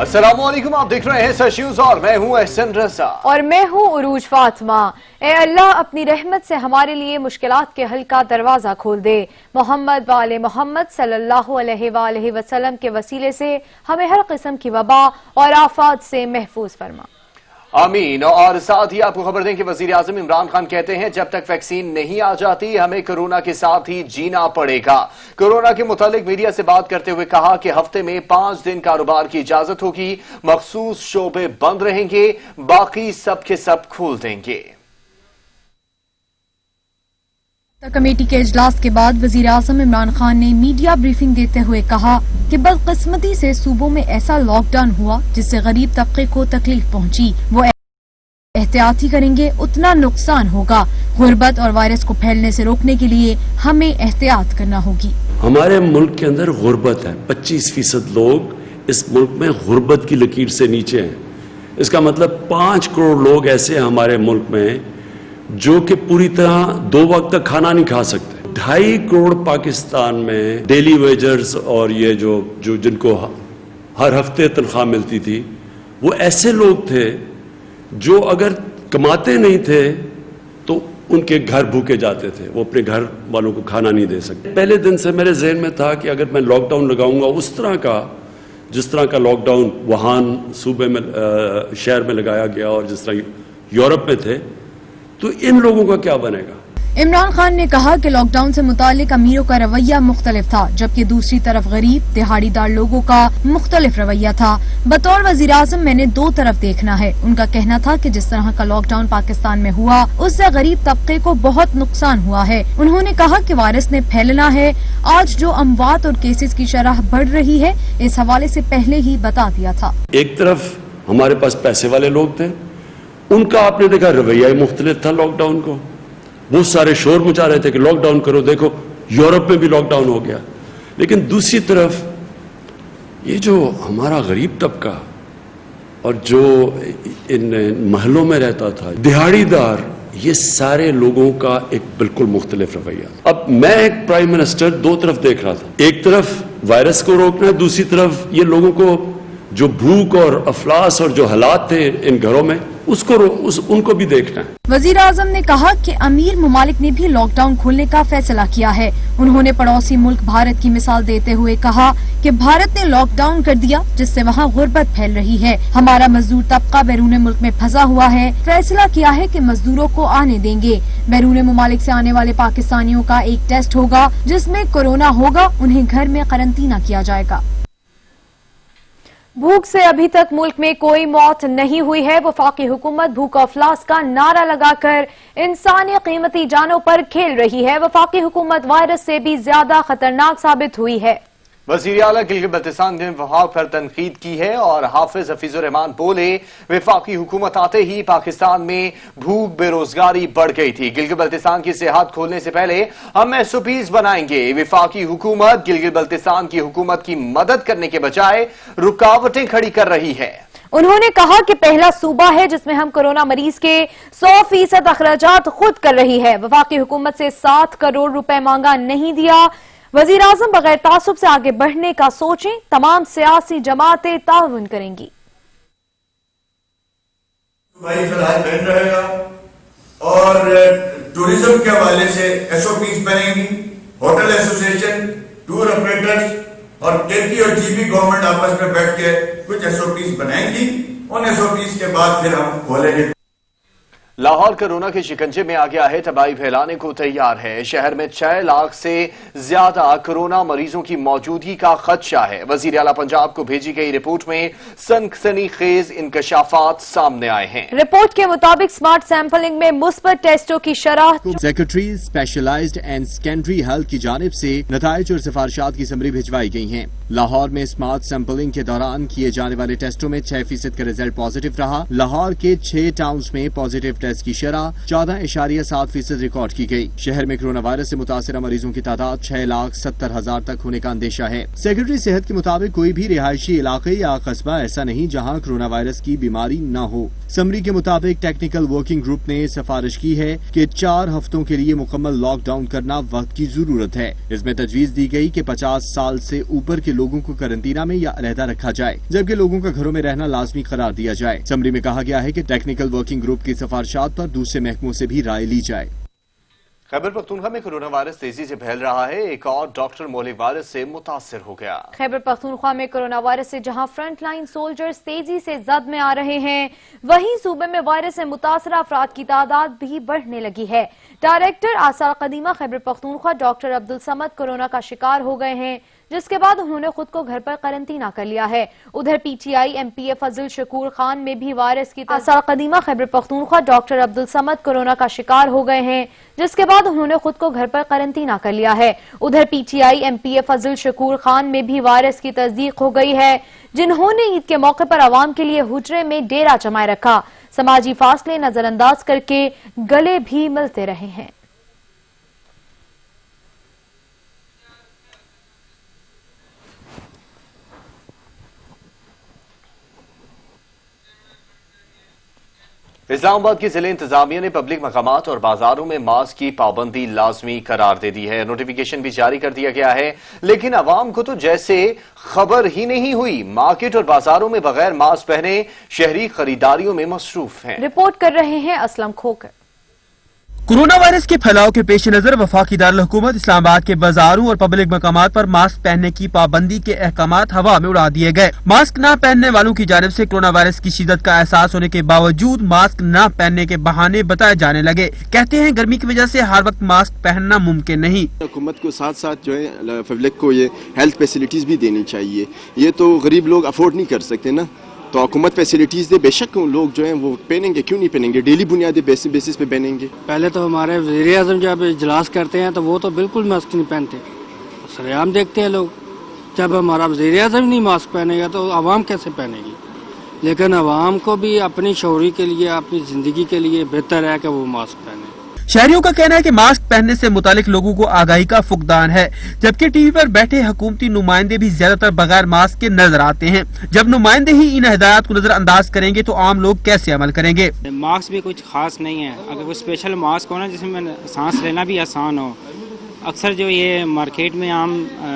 السلام علیکم، آپ دیکھ رہے ہیں سچ نیوز اور میں ہوں احسن رضا اور میں ہوں عروج فاطمہ۔ اے اللہ اپنی رحمت سے ہمارے لیے مشکلات کے حل کا دروازہ کھول دے۔ محمد وآل محمد صلی اللہ علیہ وآلہ وسلم کے وسیلے سے ہمیں ہر قسم کی وبا اور آفات سے محفوظ فرما، آمین۔ اور ساتھ ہی آپ کو خبر دیں کہ وزیر اعظم عمران خان کہتے ہیں جب تک ویکسین نہیں آ جاتی ہمیں کورونا کے ساتھ ہی جینا پڑے گا۔ کورونا کے متعلق میڈیا سے بات کرتے ہوئے کہا کہ ہفتے میں 5 دن کاروبار کی اجازت ہوگی، مخصوص شعبے بند رہیں گے، باقی سب کے سب کھول دیں گے۔ کمیٹی کے اجلاس کے بعد وزیر اعظم عمران خان نے میڈیا بریفنگ دیتے ہوئے کہا کہ بدقسمتی سے صوبوں میں ایسا لاک ڈاؤن ہوا جس سے غریب طبقے کو تکلیف پہنچی، وہ احتیاطی کریں گے اتنا نقصان ہوگا۔ غربت اور وائرس کو پھیلنے سے روکنے کے لیے ہمیں احتیاط کرنا ہوگی۔ ہمارے ملک کے اندر غربت ہے، 25% لوگ اس ملک میں غربت کی لکیر سے نیچے ہیں۔ اس کا مطلب 5 کروڑ لوگ ایسے ہیں ہمارے ملک میں جو کہ پوری طرح 2 وقت کا کھانا نہیں کھا سکتے۔ 2.5 کروڑ پاکستان میں ڈیلی ویجرز اور یہ جو جن کو ہر ہفتے تنخواہ ملتی تھی، وہ ایسے لوگ تھے جو اگر کماتے نہیں تھے تو ان کے گھر بھوکے جاتے تھے، وہ اپنے گھر والوں کو کھانا نہیں دے سکتے۔ پہلے دن سے میرے ذہن میں تھا کہ اگر میں لاک ڈاؤن لگاؤں گا اس طرح کا جس طرح کا لاک ڈاؤن ووہان صوبے میں شہر میں لگایا گیا اور جس طرح یورپ میں تھے، تو ان لوگوں کا کیا بنے گا؟ عمران خان نے کہا کہ لاک ڈاؤن سے متعلق امیروں کا رویہ مختلف تھا، جبکہ دوسری طرف غریب دہاڑی دار لوگوں کا مختلف رویہ تھا۔ بطور وزیر اعظم میں نے 2 طرف دیکھنا ہے۔ ان کا کہنا تھا کہ جس طرح کا لاک ڈاؤن پاکستان میں ہوا اس سے غریب طبقے کو بہت نقصان ہوا ہے۔ انہوں نے کہا کہ وائرس نے پھیلنا ہے۔ آج جو اموات اور کیسز کی شرح بڑھ رہی ہے اس حوالے سے پہلے ہی بتا دیا تھا۔ ایک طرف ہمارے پاس پیسے والے لوگ تھے، ان کا آپ نے دیکھا رویہ مختلف تھا لاک ڈاؤن کو، وہ سارے شور مچا رہے تھے کہ لاک ڈاؤن کرو، دیکھو یورپ میں بھی لاک ڈاؤن ہو گیا۔ لیکن دوسری طرف یہ جو ہمارا غریب طبقہ اور جو ان محلوں میں رہتا تھا، دہاڑی دار، یہ سارے لوگوں کا ایک بالکل مختلف رویہ۔ اب میں ایک پرائم منسٹر 2 طرف دیکھ رہا تھا، ایک طرف وائرس کو روکنا ہے، دوسری طرف یہ لوگوں کو جو بھوک اور افلاس اور جو حالات تھے ان گھروں میں ان کو بھی دیکھنا ہے۔ وزیر اعظم نے کہا کہ امیر ممالک نے بھی لاک ڈاؤن کھولنے کا فیصلہ کیا ہے۔ انہوں نے پڑوسی ملک بھارت کی مثال دیتے ہوئے کہا کہ بھارت نے لاک ڈاؤن کر دیا جس سے وہاں غربت پھیل رہی ہے۔ ہمارا مزدور طبقہ بیرون ملک میں پھنسا ہوا ہے، فیصلہ کیا ہے کہ مزدوروں کو آنے دیں گے۔ بیرون ممالک سے آنے والے پاکستانیوں کا ایک ٹیسٹ ہوگا، جس میں کورونا ہوگا، انہیں گھر میں قرنطینہ کیا جائے گا۔ بھوک سے ابھی تک ملک میں کوئی موت نہیں ہوئی ہے۔ وفاقی حکومت بھوک افلاس کا نعرہ لگا کر انسانی قیمتی جانوں پر کھیل رہی ہے۔ وفاقی حکومت وائرس سے بھی زیادہ خطرناک ثابت ہوئی ہے۔ وزیر اعلیٰ گلگت بلتستان نے وفاق پر تنقید کی ہے اور حافظ حفیظ الرحمان بولے وفاقی حکومت آتے ہی پاکستان میں بھوک بے روزگاری بڑھ گئی تھی۔ گلگت بلتستان کی سیاحت کھولنے سے پہلے ہم SOPs بنائیں گے۔ وفاقی حکومت گلگت بلتستان کی حکومت کی مدد کرنے کے بجائے رکاوٹیں کھڑی کر رہی ہے۔ انہوں نے کہا کہ پہلا صوبہ ہے جس میں ہم کورونا مریض کے 100% اخراجات خود کر رہی ہے۔ وفاقی حکومت سے 7 کروڑ روپے مانگا نہیں دیا۔ وزیر اعظم بغیر تعصب سے آگے بڑھنے کا سوچیں، تمام سیاسی جماعتیں تعاون کریں گی۔ بھائی فلحال بن رہے گا اور ٹورزم کے حوالے سے SOPs بنیں گی۔ ہوٹل ایسوسیشن، ٹور آپریٹرز اور ٹرکی اور GB گورنمنٹ آپس میں بیٹھ کے کچھ SOPs بنائیں گی۔ ان SOPs کے بعد پھر ہم کھولیں گے۔ لاہور کورونا کے شکنجے میں آ گیا ہے، تباہی پھیلانے کو تیار ہے۔ شہر میں 6 لاکھ سے زیادہ کورونا مریضوں کی موجودگی کا خدشہ ہے۔ وزیر اعلیٰ پنجاب کو بھیجی گئی رپورٹ میں سنسنی خیز انکشافات سامنے آئے ہیں۔ رپورٹ کے مطابق سمارٹ سیمپلنگ میں مثبت ٹیسٹوں کی شرح secretary specialised and secondary health کی جانب سے نتائج اور سفارشات کی سمری بھجوائی گئی ہیں۔ لاہور میں سمارٹ سیمپلنگ کے دوران کیے جانے والے ٹیسٹوں میں 6% کا رزلٹ پازیٹیو رہا۔ لاہور کے 6 ٹاؤنز میں پازیٹیو ٹیسٹ کی شرح 14.7% ریکارڈ کی گئی۔ شہر میں کورونا وائرس سے متاثرہ مریضوں کی تعداد 6,70,000 تک ہونے کا اندیشہ ہے۔ سیکرٹری صحت کے مطابق کوئی بھی رہائشی علاقے یا قصبہ ایسا نہیں جہاں کورونا وائرس کی بیماری نہ ہو۔ समरी के मुताबिक टेक्निकल वर्किंग ग्रुप ने सिफारिश की है कि 4 हफ्तों के लिए मुकम्मल लॉकडाउन करना वक्त की जरूरत है। इसमें तजवीज दी गई कि 50 साल से ऊपर के लोगों को करंटीना में या अलहदा रखा जाए, जबकि लोगों का घरों में रहना लाजमी करार दिया जाए। समरी में कहा गया है कि टेक्निकल वर्किंग ग्रुप की सिफारिशात पर दूसरे महकमों से भी राय ली जाए। खैबर पख्तूनख्वा में कोरोना वायरस तेजी से फैल रहा है। एक और डॉक्टर मोहलिक वायरस से मुतासर हो गया। खैबर पख्तूनख्वा में कोरोना वायरस से जहां फ्रंट लाइन सोल्जर्स तेजी से जद में आ रहे हैं, वहीं सूबे में वायरस से मुतासर अफराद की तादाद भी बढ़ने लगी है। डायरेक्टर आसार कदीमा खैबर पख्तूनख्वा डॉक्टर अब्दुल समद कोरोना का शिकार हो गए हैं, जिसके बाद उन्होंने खुद को घर पर करंटीना कर लिया है। उधर PTI MPA फजल शकूर खान में भी वायरस की आसार कदीमा खैबर पख्तूनख्वा डॉक्टर अब्दुल समद कोरोना का शिकार हो गए हैं, जिसके बाद उन्होंने खुद को घर पर करंटीना कर लिया है। उधर PTI MPA फजल शकूर खान में भी वायरस की तस्दीक हो गई है, जिन्होंने ईद के मौके पर आवाम के लिए हुजरे में डेरा जमाए रखा। समाजी फासले नजरअंदाज करके गले भी मिलते रहे हैं। इस्लामाबाद की जिले इंतजामिया ने पब्लिक मकामात और बाजारों में मास्क की पाबंदी लाजमी करार दे दी है। नोटिफिकेशन भी जारी कर दिया गया है, लेकिन आवाम को तो जैसे खबर ही नहीं हुई। मार्केट और बाजारों में बगैर मास्क पहने शहरी खरीदारियों में मसरूफ हैं। रिपोर्ट कर रहे हैं असलम खोकर। कोरोना वायरस के फैलाव के पेश नजर वफाकी दारुल हुकूमत इस्लामाबाद के बाजारों और पब्लिक मकामात पर मास्क पहनने की पाबंदी के अहकामात हवा में उड़ा दिए गए। मास्क न पहनने वालों की जानिब से कोरोना वायरस की शिद्दत का एहसास होने के बावजूद मास्क न पहनने के बहाने बताए जाने लगे। कहते हैं गर्मी की वजह से हर वक्त मास्क पहनना मुमकिन नहीं। हुकूमत को साथ साथ जो है पब्लिक को ये हेल्थ फैसिलिटीज भी देनी चाहिए। ये तो गरीब लोग अफोर्ड नहीं कर सकते ना, तो हुकूमत फैसिलिटीज दे। बेशक लोग जो हैं वो पहनेंगे, क्यों नहीं पहनेंगे, डेली बुनियादी बेसिस पे पहनेंगे। पहले तो हमारे वज़ीर आज़म जब इजलास करते हैं तो वो तो बिल्कुल मास्क नहीं पहनते, सरेआम देखते हैं लोग। जब हमारा वज़ीर आज़म नहीं मास्क पहनेगा तो आवाम कैसे पहनेगी? लेकिन आवाम को भी अपनी शौरी के लिए, अपनी जिंदगी के लिए बेहतर है कि वो मास्क पहने। शहरियों का कहना है कि मास्क पहनने से मुतालिक लोगों को आगाही का फुकदान है, जबकि टीवी पर बैठे हुकूमती नुमाइंदे भी ज्यादातर बगैर मास्क के नजर आते हैं। जब नुमाइंदे ही इन हिदायत को नजरअंदाज करेंगे तो आम लोग कैसे अमल करेंगे? मास्क भी कुछ खास नहीं है। अगर कोई स्पेशल मास्क हो ना जिसमें सांस लेना भी आसान हो। अक्सर जो ये मार्केट में आम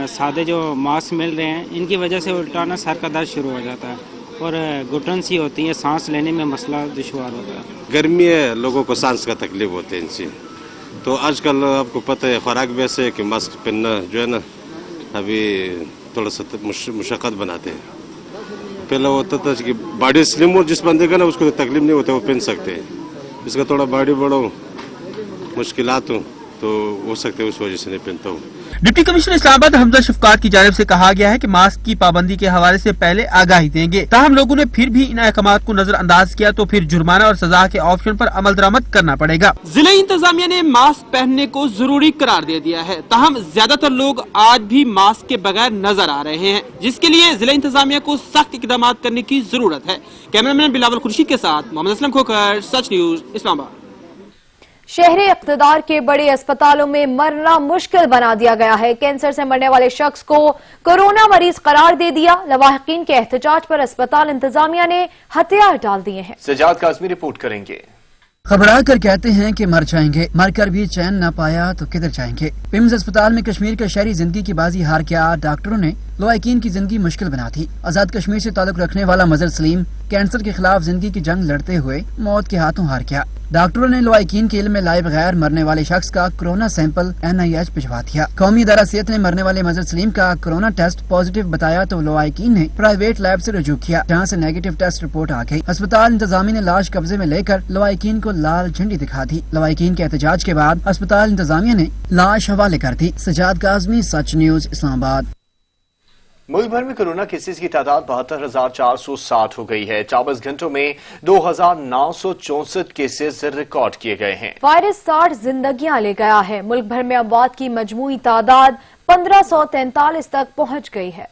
सादे जो मास्क मिल रहे हैं, इनकी वजह से उल्टा ना सर का दर्द शुरू हो जाता है और घुटन सी होती है, सांस लेने में मसला दुश्वार होता है। गर्मी है, लोगों को सांस का तकलीफ होते हैं इनसे। तो आजकल आपको पता है खुराक भी ऐसे है कि मास्क पहनना जो है ना अभी थोड़ा सा मुशक्कत बनाते हैं। पहले होता था कि बॉडी स्लिम हो जिस बंदे का ना उसको तकलीफ नहीं होता, वो पहन सकते हैं। इसका थोड़ा बॉडी बड़ा हो, मुश्किलात हो तो हो सकते हैं, उस वजह से नहीं पहनता हूँ। डिप्टी कमिश्नर इस्लामाबाद हमजा शफकात की जानिब से कहा गया है कि मास्क की पाबंदी के हवाले से पहले आगाही देंगे। ताहम लोगों ने फिर भी इन अहकामात को नजरअंदाज किया तो फिर जुर्माना और सजा के ऑप्शन पर अमल दरामद करना पड़ेगा। जिले इंतजामिया ने मास्क पहनने को जरूरी करार दे दिया है, ताहम ज्यादातर लोग आज भी मास्क के बगैर नजर आ रहे हैं, जिसके लिए जिला इंतजामिया को सख्त इकदाम करने की जरूरत है। कैमरामैन बिलावल खुर्शीद के साथ मोहम्मद असलम खोकर, सच न्यूज, इस्लामाबाद। शहरी इक़्तिदार के बड़े अस्पतालों में मरना मुश्किल बना दिया गया है। कैंसर से मरने वाले शख्स को कोरोना मरीज करार दे दिया। लवाहिकीन के एहतजाज पर अस्पताल इंतजामिया ने हथियार डाल दिए हैं। सजाद काज़मी रिपोर्ट करेंगे। घबरा कर कहते हैं कि मर जाएंगे, मर कर भी चैन न पाया तो किधर जाएंगे। पिम्स अस्पताल में कश्मीर के शहरी जिंदगी की बाजी हार गया। डॉक्टरों ने लवाहिकीन की जिंदगी मुश्किल बना दी। आजाद कश्मीर से ताल्लुक रखने वाला मजर सलीम कैंसर के खिलाफ जिंदगी की जंग लड़ते हुए मौत के हाथों हार गया। डॉक्टरों ने लवाहिकीन के इल्म में लाए बगैर मरने वाले शख्स का कोरोना सैंपल NIH भिजवा दिया। कौमी इदारा सेहत ने मरने वाले मजर सलीम का कोरोना टेस्ट पॉजिटिव बताया तो लवाहिकीन ने प्राइवेट लैब से रजू किया, जहाँ से नेगेटिव टेस्ट रिपोर्ट आ गई। अस्पताल इंतजामी ने लाश कब्जे में लेकर लवाहिकीन को लाल झंडी दिखा दी। लवाहिकीन के एहतजाज के बाद अस्पताल इंतजामिया ने लाश हवाले कर दी। सजाद काज़मी, सच न्यूज, इस्लामाबाद। मुल्क भर में कोरोना केसेस की तादाद 72,460 हो गई है। 24 घंटों में 2,964 केसेस रिकॉर्ड किए गए हैं। वायरस 60 जिंदगियां ले गया है। मुल्क भर में अमवात की मजमूई तादाद 1543 तक पहुंच गई है।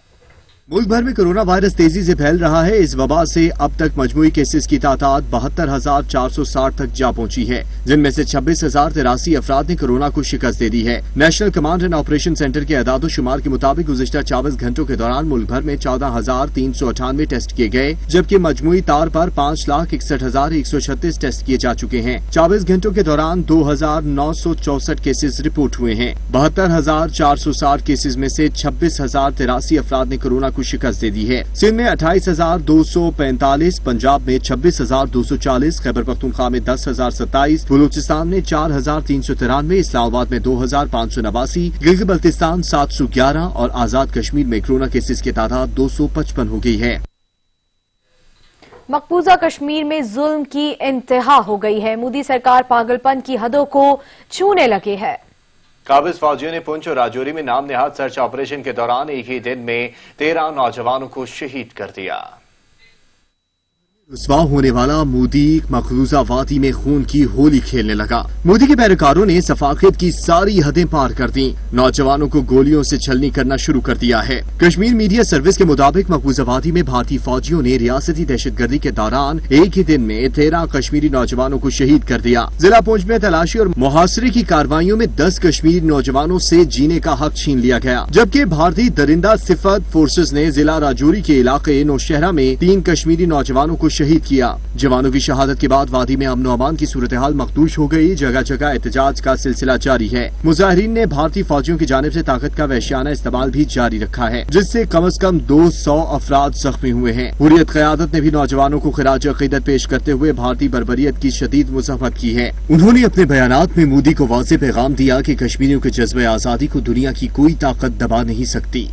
मुल्क भर में कोरोना वायरस तेजी से फैल रहा है। इस वबा से अब तक मजमूई केसेस की तादाद 72,460 तक जा पहुंची है, जिनमें से 26,083 अफराद ने कोरोना को शिकस्त दे दी है। National command and operation centre के अदाद शुमार के मुताबिक गुज़िश्ता 24 घंटों के दौरान मुल्क भर में 14,398 टेस्ट किए गए, जबकि मजमूई तार पर 5,61,136 टेस्ट किए जा चुके हैं। 24 घंटों के दौरान 2,964 केसेस रिपोर्ट हुए हैं। 72,460 केसेस में से 26,083 अफराद ने कोरोना को शिकस्त दे दी है। सिंध में 28,245, पंजाब में 26,240, खैबर पख्तूनख्वा में 10,027, बलूचिस्तान में 4,393, इस्लामाबाद में 2,589, गिलगित बल्तिस्तान 711 और आजाद कश्मीर में कोरोना केसेस की तादाद 255 हो गई है। मकबूजा कश्मीर में जुल्म की इंतहा हो गई है। मोदी सरकार पागलपन की हदों को छूने लगी है। काबिज फौजियों ने पुंछ और राजौरी में नाम नेहाद सर्च ऑपरेशन के दौरान एक ही दिन में 13 नौजवानों को शहीद कर दिया। रुस्वा होने वाला मोदी मकबूजा वादी में खून की होली खेलने लगा। मोदी के पैरोकारों ने सफाकत की सारी हदें पार कर दी। नौजवानों को गोलियों से छलनी करना शुरू कर दिया है। कश्मीर मीडिया सर्विस के मुताबिक मकबूजा वादी में भारतीय फौजियों ने रियासती दहशतगर्दी के दौरान एक ही दिन में 13 कश्मीरी नौजवानों को शहीद कर दिया। जिला पुंछ में तलाशी और मुहासरे की कार्रवाइयों में 10 कश्मीरी नौजवानों से जीने का हक छीन लिया गया, जबकि भारतीय दरिंदा सिफत फोर्सेज ने जिला राजौरी के इलाके नौशहरा में 3 कश्मीरी नौजवानों को शहीद किया। जवानों की शहादत के बाद वादी में अमन और अमान की सूरत हाल मखदूश हो गई। जगह जगह एहतजाज का सिलसिला जारी है। मुजाहिरीन ने भारतीय फौजियों की जानिब से ताकत का वहशियाना इस्तेमाल भी जारी रखा है, जिससे कम से कम 200 अफराद जख्मी हुए हैं। हुर्रियत क़यादत ने भी नौजवानों को खिराज अक़ीदत पेश करते हुए भारतीय बर्बरियत की शदीद मुज़ाहमत की है। उन्होंने अपने बयानात में मोदी को वाज़ेह पैगाम दिया कि कश्मीरियों के जज्बे आज़ादी को दुनिया की कोई ताकत दबा नहीं सकती।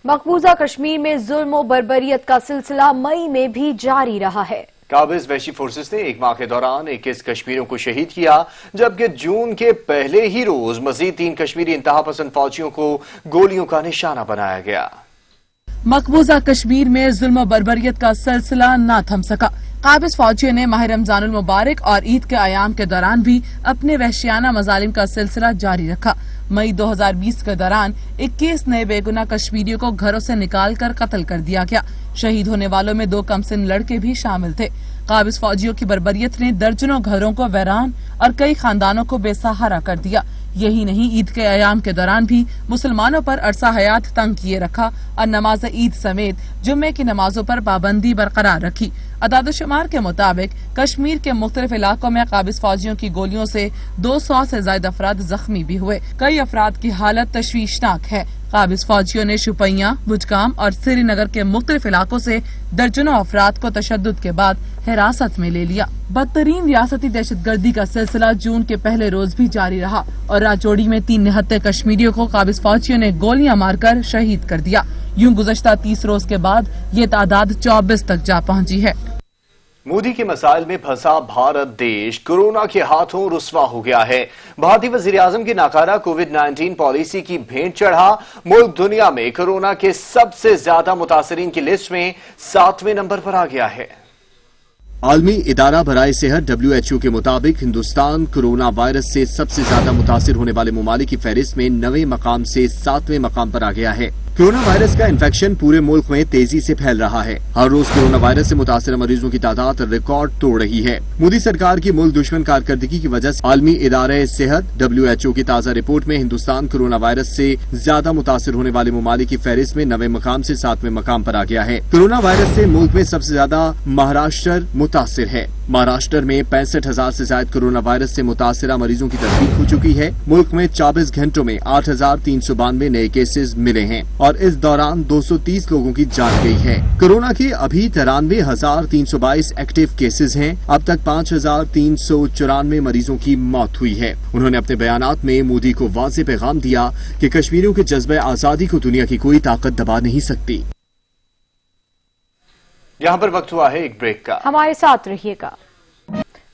मकबूजा कश्मीर में जुल्म और बर्बरियत का सिलसिला मई में भी जारी रहा है। काबिज वहशी फोर्सेस ने एक माह के दौरान 21 कश्मीरियों को शहीद किया, जबकि जून के पहले ही रोज मजीद 3 कश्मीरी इंतहा पसंद फौजियों को गोलियों का निशाना बनाया गया। मकबूजा कश्मीर में जुल्म और बर्बरियत का सिलसिला न थम सका। काबिज फौजियों ने माह रमजानुल मुबारक और ईद के अयाम के दौरान भी अपने वहशियाना मजालिम का सिलसिला जारी रखा। मई 2020 के दौरान 21 नए बेगुनाह कश्मीरियों को घरों से निकाल कर कत्ल कर दिया गया। शहीद होने वालों में 2 कमसिन लड़के भी शामिल थे। काबिज फौजियों की बर्बरियत ने दर्जनों घरों को वीरान और कई खानदानों को बेसहारा कर दिया। यही नहीं, ईद के अयाम के दौरान भी मुसलमानों पर अरसा हयात तंग किए रखा और नमाज ईद समेत जुम्मे की नमाजों पर पाबंदी बरकरार रखी। अदाद शुमार के मुताबिक कश्मीर के मुख्तलिफ इलाकों में काबिज फौजियों की गोलियों से 200 से ज्यादा अफराद जख्मी भी हुए। कई अफराद की हालत तशवीशनाक है। काबिज फौजियों ने शुपियां, बुजगाम और श्रीनगर के मुख्तलिफ इलाकों से दर्जनों अफराद को तशद्दुद के बाद हिरासत में ले लिया। बदतरीन रियासती दहशतगर्दी का सिलसिला जून के पहले रोज भी जारी रहा और राजौरी में 3 निहत्ते कश्मीरियों को काबिज फौजियों ने गोलियां मारकर शहीद कर दिया। यूं गुज़श्ता 30 रोज के बाद ये तादाद 24 तक जा पहुंची है। मोदी के मसाइल में फंसा भारत देश कोरोना के हाथों रुस्वा हो गया है। भारतीय वजीर आजम की नाकारा कोविड-19 पॉलिसी की भेंट चढ़ा। मुल्क दुनिया में कोरोना के सबसे ज्यादा मुतासरीन की लिस्ट में 7वें नंबर पर आ गया है। आलमी इदारा बराए सेहत WHO के मुताबिक हिंदुस्तान कोरोना वायरस से सबसे ज्यादा मुतासिर होने वाले ममालिक की फहरिस्त में 9वें मकाम से 7वें मकाम पर आ गया है। कोरोना वायरस का इन्फेक्शन पूरे मुल्क में तेजी से फैल रहा है। हर रोज कोरोना वायरस से मुतासिर मरीजों की तादाद रिकॉर्ड तोड़ रही है। मोदी सरकार की मुल्क दुश्मन कारकर्दगी की वजह से आलमी इदारा सेहत WHO की ताज़ा रिपोर्ट में हिंदुस्तान कोरोना वायरस से ज्यादा मुतासिर होने वाले ममालिक की फहरिस्त में 9वें मकाम से 7वें मकाम पर आ गया है। कोरोना वायरस से मुल्क में सबसे ज्यादा महाराष्ट्र मुतासिर है। महाराष्ट्र में 65,000 से ज्यादा कोरोना वायरस से मुतासिरा मरीजों की तस्दीक हो चुकी है। मुल्क में 24 घंटों में 8,392 नए केसेस मिले हैं और इस दौरान 230 लोगों की जान गई है। कोरोना के अभी 93,322 एक्टिव केसेस हैं। अब तक 5,394 मरीजों की मौत हुई है। उन्होंने अपने बयानात में मोदी को वाज़ेह पैगाम दिया कि कश्मीरियों के जज्बे आजादी को दुनिया की कोई ताकत दबा नहीं सकती। यहाँ पर वक्त हुआ है एक ब्रेक का, हमारे साथ रहिएगा।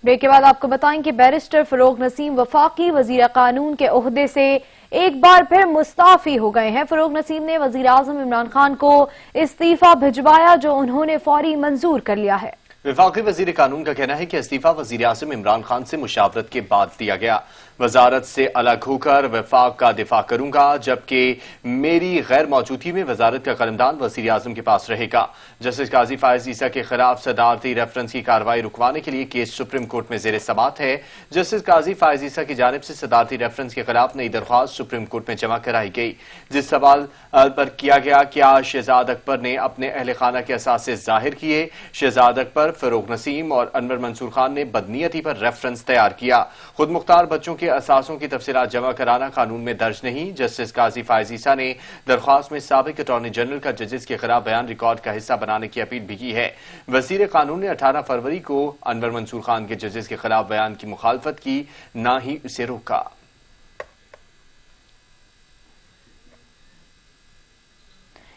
ब्रेक के बाद आपको बताएं कि बैरिस्टर फरोग नसीम वफाकी वजीर कानून के ओहदे से एक बार फिर मुस्ताफी हो गए हैं। फरोग नसीम ने वजीर आजम इमरान खान को इस्तीफा भिजवाया, जो उन्होंने फौरी मंजूर कर लिया है। वफाकी वजीर कानून का कहना है कि इस्तीफा वजीर आज़म इमरान खान से मुशावरत के बाद दिया गया। वजारत से अलग होकर वफाक का दिफा करूंगा, जबकि मेरी गैर मौजूदगी में वजारत का कलमदान वजीर आज़म के पास रहेगा। जस्टिस काजी फायज ईसा के खिलाफ सदारती रेफरेंस की कार्रवाई रुकवाने के लिए केस सुप्रीम कोर्ट में जेर समाअत है। जस्टिस काजी फायज ईसा की जानिब से सदारती रेफरेंस के खिलाफ नई दरख्वास्त सुप्रीम कोर्ट में जमा कराई गई, जिस सवाल पर किया गया क्या शहजाद अकबर ने अपने अहल खाना के असासे जाहिर किए। शहजाद अकबर, फरोग नसीम और अनवर मंसूर खान ने बदनीयती पर रेफरेंस तैयार किया। खुद मुख्तार बच्चों के असासों की तफसीलात जमा कराना कानून में दर्ज नहीं। जस्टिस काजी फायज ईसा ने दरख्वास्त में साबिक अटॉर्नी जनरल का जजेस के खिलाफ बयान रिकॉर्ड का हिस्सा बनाने की अपील भी की है। वजीर कानून ने 18 फरवरी को अनवर मंसूर खान के जजेस के खिलाफ बयान की मुखालफत की, ना ही उसे रोका।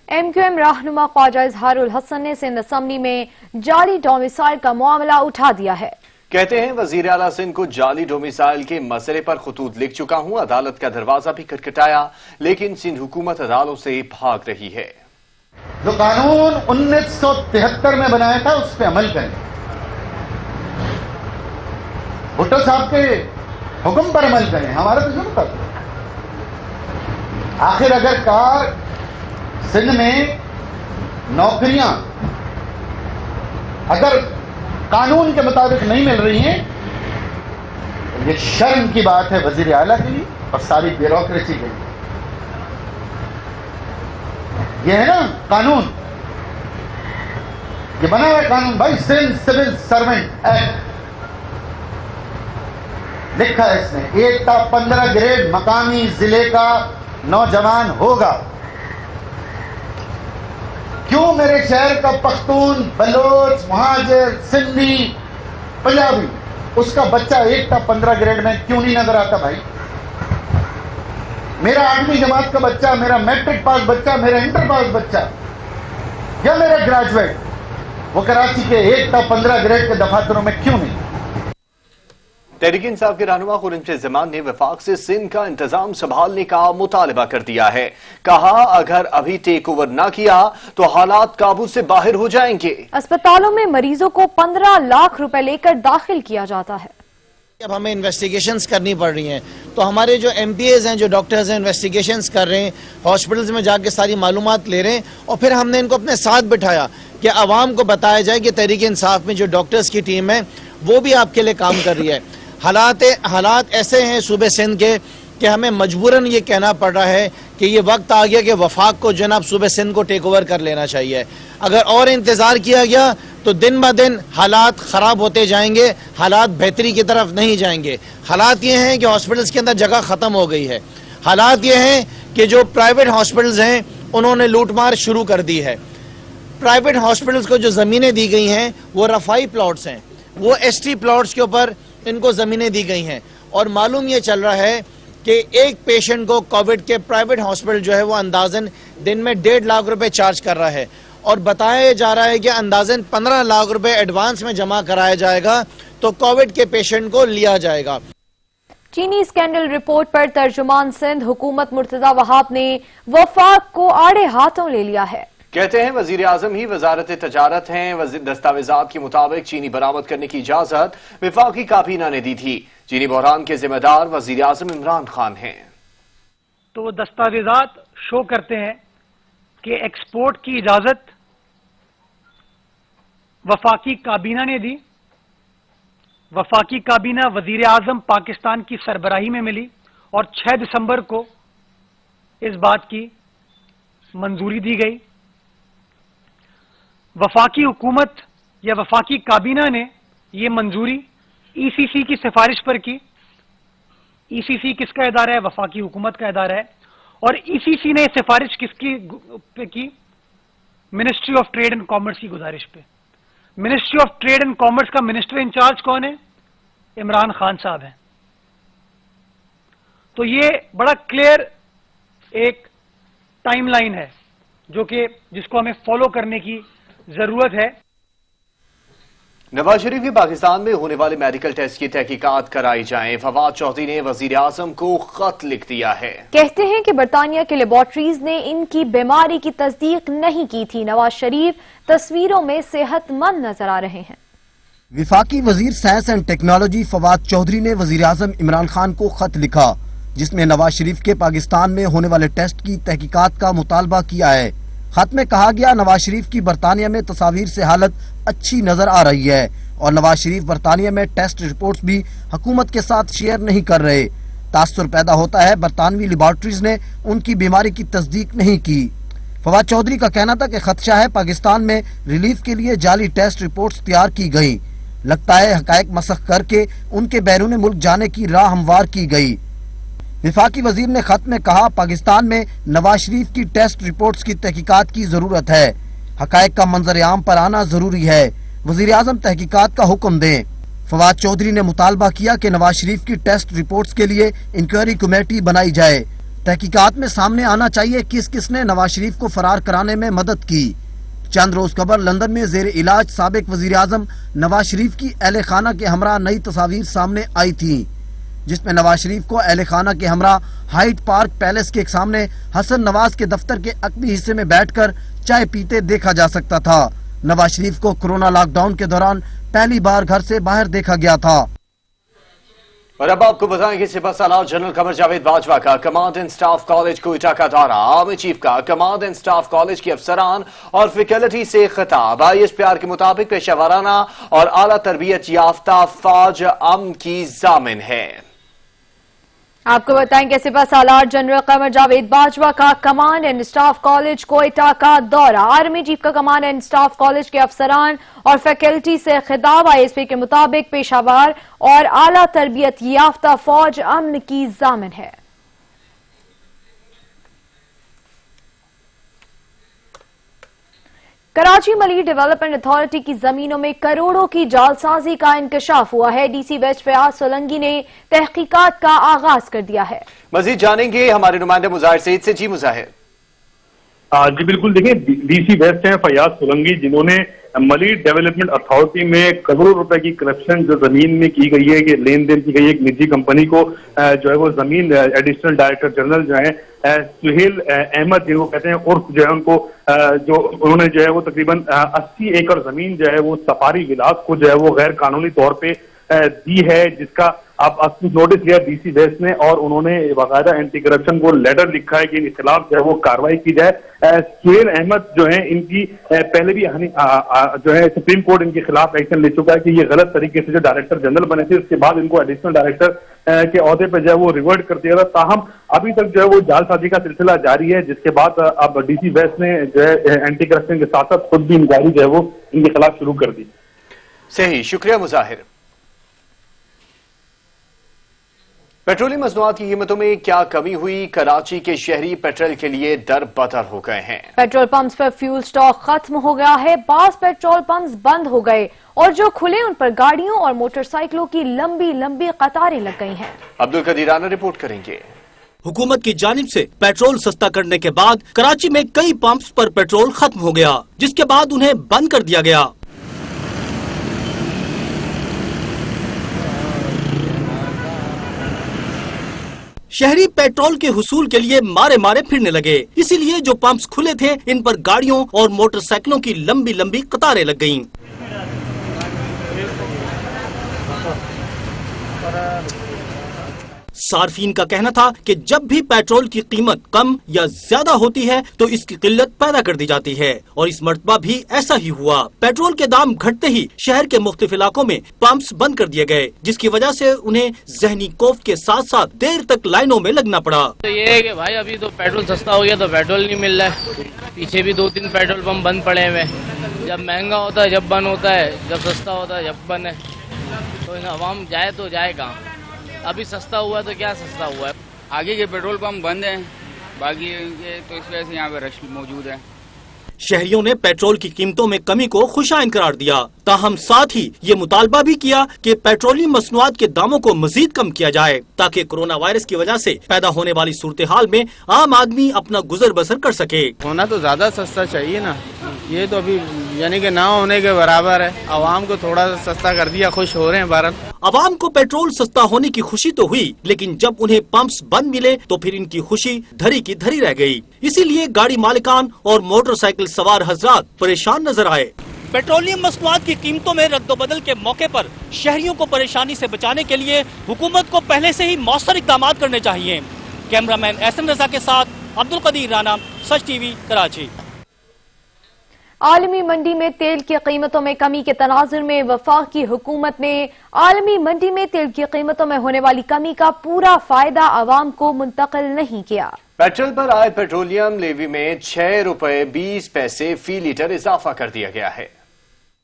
MQM रहनुमा ख्वाजा इजहारुल हसन ने सिंध असम्बली में जाली डोमिसाइल का मामला उठा दिया है। कहते हैं वजीर आला सिंध को जाली डोमिसाइल के मसले पर खतूत लिख चुका हूं, अदालत का दरवाजा भी खटखटाया, लेकिन सिंध हुकूमत अदालतों से भाग रही है। जो कानून 1973 में बनाया था उस पर अमल करें, भुट्टो साहब के हुक्म पर अमल करें, हमारा तो शुरू कर। आखिर अगर कार सिंध में नौकरियां अगर कानून के मुताबिक नहीं मिल रही हैं, ये शर्म की बात है वजीर आला के लिए और सारी ब्यूरोक्रेसी के लिए। ये है ना कानून, ये बना हुआ कानून भाई, सिंध सिविल सर्वेंट एक्ट लिखा है इसमें, 1 ता 15 ग्रेड मकामी जिले का नौजवान होगा। क्यों मेरे शहर का पख्तून, बलोच, मुहाजिर, सिंधी, पंजाबी, उसका बच्चा 1 ता 15 ग्रेड में क्यों नहीं नजर आता भाई? मेरा 8वीं जमात का बच्चा, मेरा मैट्रिक पास बच्चा, मेरा इंटर पास बच्चा या मेरा ग्रेजुएट, वो कराची के 1 ता 15 ग्रेड के दफातरों में क्यों नहीं? तहरीक इंसाफ के रहनुमा खुर्रम जमान ने वफाक से सिंध का इंतजाम संभालने का मुतालबा कर दिया है। कहा अगर अभी टेक ओवर न किया तो हालात काबू से बाहर हो जाएंगे। अस्पतालों में मरीजों को 15 लाख रुपए लेकर दाखिल किया जाता है। अब हमें इन्वेस्टिगेशंस करनी पड़ रही हैं, तो हमारे जो MPAs हैं, जो डॉक्टर्स हैं, इन्वेस्टिगेशंस कर रहे हैं, हॉस्पिटल्स में जाके सारी मालूमात ले रहे हैं, और फिर हमने इनको अपने साथ बिठाया कि आवाम को बताया जाए कि तहरीक इंसाफ में जो डॉक्टर्स की टीम है वो भी आपके लिए काम कर रही है। हालात ऐसे हैं सूबे सिंध के कि हमें मजबूरन ये कहना पड़ रहा है कि ये वक्त आ गया कि वफाक को जनाब सूबे सिंध को टेक ओवर कर लेना चाहिए। अगर और इंतज़ार किया गया तो दिन ब दिन हालात ख़राब होते जाएंगे, हालात बेहतरी की तरफ नहीं जाएंगे। हालात ये हैं कि हॉस्पिटल्स के अंदर जगह ख़त्म हो गई है। हालात ये हैं कि जो प्राइवेट हॉस्पिटल्स हैं उन्होंने लूटमार शुरू कर दी है। प्राइवेट हॉस्पिटल्स को जो ज़मीनें दी गई हैं वो रफ़ाई प्लॉट्स हैं, वो ST प्लॉट्स के ऊपर इनको ज़मीनें दी गई हैं, और मालूम ये चल रहा है कि एक पेशेंट को कोविड के प्राइवेट हॉस्पिटल जो है वो अंदाजन दिन में 1.5 लाख रुपए चार्ज कर रहा है, और बताया जा रहा है कि अंदाजन 15 लाख रुपए एडवांस में जमा कराया जाएगा तो कोविड के पेशेंट को लिया जाएगा। चीनी स्कैंडल रिपोर्ट पर तर्जुमान सिंध हुकूमत मुर्तजा वहाब ने वफाक को आड़े हाथों ले लिया है। कहते हैं वजीर आजम ही वजारत तजारत हैं। दस्तावेजात के मुताबिक चीनी बरामद करने की इजाजत वफाकी काबीना ने दी थी। चीनी बहरान के जिम्मेदार वजीर आजम इमरान खान हैं। तो दस्तावेजात शो करते हैं कि एक्सपोर्ट की इजाजत वफाकी काबीना ने दी। वफाकी काबीना वजीर आजम पाकिस्तान की सरबराही में मिली और 6 दिसंबर को इस बात की मंजूरी दी गई। वफाकी हुकूमत या वफाकी काबीना ने ये मंजूरी ECC की सिफारिश पर की। ECC किसका इदारा है? वफाकी हुकूमत का इदारा है। और ECC ने सिफारिश किसकी पे की? Ministry of trade and commerce की गुजारिश पे। Ministry of trade and commerce का मिनिस्टर इंचार्ज कौन है? इमरान खान साहब हैं। तो ये बड़ा क्लियर एक टाइमलाइन है जो कि जिसको हमें फॉलो करने की जरूरत है। नवाज शरीफ की पाकिस्तान में होने वाले मेडिकल टेस्ट की तहकीकात कराई जाएं। फवाद चौधरी ने वजीर आजम को खत लिख दिया है। कहते हैं कि बरतानिया के लेबॉर्ट्रीज ने इनकी बीमारी की तस्दीक नहीं की थी। नवाज शरीफ तस्वीरों में सेहतमंद नजर आ रहे हैं। वफाकी वजीर science and technology Fawad Chaudhry ने वजीर आजम इमरान खान को खत लिखा जिसमें नवाज शरीफ के पाकिस्तान में होने वाले टेस्ट की तहकीकात का मुतालबा किया है। खत में कहा गया नवाज शरीफ की बरतानिया में तस्वीर से हालत अच्छी नजर आ रही है और नवाज शरीफ बरतानिया में टेस्ट रिपोर्ट्स भी हुकूमत के साथ शेयर नहीं कर रहे। तासुर पैदा होता है बरतानवी लेबॉर्ट्रीज ने उनकी बीमारी की तस्दीक नहीं की। फवाद चौधरी का कहना था कि खदशा है पाकिस्तान में रिलीफ के लिए जाली टेस्ट रिपोर्ट्स तैयार की गई। लगता है हकायक मसख करके उनके बैरून मुल्क जाने की राह हमवार की गई। वफाकी वजीर ने खत में कहा पाकिस्तान में नवाज शरीफ की टेस्ट रिपोर्ट्स की तहकीकात की जरूरत है। हकायक का मंजर आम पर आना जरूरी है। वजीर आजम तहकीकात का हुक्म दें। फवाद चौधरी ने मुतालबा किया कि नवाज शरीफ की टेस्ट रिपोर्ट्स के लिए इंक्वायरी कमेटी बनाई जाए। तहकीकात में सामने आना चाहिए किस किस ने नवाज शरीफ को फरार कराने में मदद की। चंद रोज कबल लंदन में जेर इलाज साबिक वजीर आजम नवाज शरीफ की अहले खाना के हमरा नई तस्वीर सामने आई थी जिसमें नवाज शरीफ को अहले खाना के हमरा हाइड पार्क पैलेस के सामने हसन नवाज के दफ्तर के अकबी हिस्से में बैठकर चाय पीते देखा जा सकता था। नवाज शरीफ को कोरोना लॉकडाउन के दौरान पहली बार घर से बाहर देखा गया था। और अब आपको बताएं कि सिपह सालार जनरल कमर जावेद बाजवा का command and staff college Quetta का दौरा। आर्मी चीफ का कमांड एंड स्टाफ कॉलेज के अफसरान और फैकल्टी से खिताब। ISPR के मुताबिक पेशा वाराना और आला तरबियत याफ्ता फौज अमन की जामिन है। आपको बताएं कि सिपह सालार जनरल कमर जावेद बाजवा का command and staff college Quetta का दौरा। आर्मी चीफ का कमांड एंड स्टाफ कॉलेज के अफसरान और फैकल्टी से खिताब। ISP के मुताबिक पेशावर और आला तरबियत याफ्ता फौज अमन की जामिन है। कराची मलिक डेवलपमेंट अथॉरिटी की जमीनों में करोड़ों की जालसाजी का इंकशाफ हुआ है। DC वेस्ट फयाज सोलंगी ने तहकीकात का आगाज कर दिया है। मजीद जानेंगे हमारे नुमाइंदे मुजाहिर सईद से। जी मुजाहिर। जी बिल्कुल, देखिए DC वेस्ट हैं फयाज सोलंगी जिन्होंने मलिक डेवलपमेंट अथॉरिटी में करोड़ों रुपए की करप्शन जो जमीन में की गई है कि लेन देन की गई है एक निजी कंपनी को जो है वो जमीन एडिशनल डायरेक्टर जनरल जो है सुहेल अहमद जिनको कहते हैं उर्फ जो है उनको जो उन्होंने जो है वो तकरीबन 80 एकड़ जमीन जो है वो सफारी विलास को जो है वो गैर कानूनी तौर पे दी है, जिसका अब नोटिस लिया DC वेस्ट ने और उन्होंने बाकायदा एंटी करप्शन को लेटर लिखा है कि इनके खिलाफ जो है वो कार्रवाई की जाए। सुहेल अहमद जो है इनकी पहले भी जो है सुप्रीम कोर्ट इनके खिलाफ एक्शन ले चुका है कि ये गलत तरीके से जो डायरेक्टर जनरल बने थे उसके बाद इनको एडिशनल डायरेक्टर के ओहदे पर जो है वो रिवर्ट कर दिया था। ताहम अभी तक जो है वो जालसाजी का सिलसिला जारी है, जिसके बाद अब DC वेस्ट ने जो है एंटी करप्शन के साथ साथ खुद भी इंक्वायरी जो है वो इनके खिलाफ शुरू कर दी। सही, शुक्रिया मुजाहिर। पेट्रोलियम मसनूआत की कीमतों में क्या कमी हुई? कराची के शहरी पेट्रोल के लिए दर बदर हो गए हैं। पेट्रोल पंप्स पर फ्यूल स्टॉक खत्म हो गया है। 5 पेट्रोल पंप्स बंद हो गए और जो खुले उन पर गाड़ियों और मोटरसाइकिलों की लंबी लंबी कतारें लग गई हैं। अब्दुल कदीर राना रिपोर्ट करेंगे। हुकूमत की जानिब से पेट्रोल सस्ता करने के बाद कराची में कई पंप्स पर पेट्रोल खत्म हो गया, जिसके बाद उन्हें बंद कर दिया गया। शहरी पेट्रोल के हुसूल के लिए मारे मारे फिरने लगे, इसीलिए जो पंप्स खुले थे इन पर गाड़ियों और मोटरसाइकिलों की लंबी लंबी कतारें लग गईं। सार्फिन का कहना था कि जब भी पेट्रोल की कीमत कम या ज्यादा होती है तो इसकी किल्लत पैदा कर दी जाती है और इस मर्तबा भी ऐसा ही हुआ। पेट्रोल के दाम घटते ही शहर के मुख्तलिफ इलाकों में पंप्स बंद कर दिए गए, जिसकी वजह से उन्हें जहनी कोफ्त के साथ साथ देर तक लाइनों में लगना पड़ा। तो ये है कि भाई अभी तो पेट्रोल सस्ता हो गया तो पेट्रोल नहीं मिल रहा है। पीछे भी 2-3 पेट्रोल पंप बंद पड़े हुए। जब महंगा होता है जब बंद होता है, जब सस्ता होता है जब बंद है। तो आवाम जाए तो जाए कहाँ? अभी सस्ता हुआ तो क्या सस्ता हुआ है? आगे के पेट्रोल पंप बंद हैं, बाकी ये तो इस वजह से यहाँ पे रश मौजूद है। शहरियों ने पेट्रोल की कीमतों में कमी को खुशाइन करार दिया, ताहम साथ ही ये मुतालबा भी किया कि पेट्रोलियम मसनूआत के दामों को मजीद कम किया जाए ताकि कोरोना वायरस की वजह से पैदा होने वाली सूरत हाल में आम आदमी अपना गुजर बसर कर सके। होना तो ज्यादा सस्ता चाहिए ना, ये तो अभी यानी कि ना होने के बराबर है। आवाम को थोड़ा सा सस्ता कर दिया, खुश हो रहे हैं भारत। आवाम को पेट्रोल सस्ता होने की खुशी तो हुई, लेकिन जब उन्हें पंप्स बंद मिले तो फिर इनकी खुशी धरी की धरी रह गई। इसीलिए गाड़ी मालिकान और मोटरसाइकिल सवार हजरात परेशान नजर आए। पेट्रोलियम मसनूआत की कीमतों में रद्दोबदल के मौके पर शहरियों को परेशानी से बचाने के लिए हुकूमत को पहले से ही मौसर इक़दाम करने चाहिए। कैमरामैन एहसन रजा के साथ अब्दुल कदीर राना, सच टीवी, कराची। आलमी मंडी में तेल की कीमतों में कमी के तनाजुर में वफाकी हुकूमत ने आलमी मंडी में तेल की कीमतों में होने वाली कमी का पूरा फायदा आवाम को मुंतकिल नहीं किया। पेट्रोल पर आए पेट्रोलियम लेवी में 6 रुपए 20 पैसे फी लीटर इजाफा कर दिया गया है।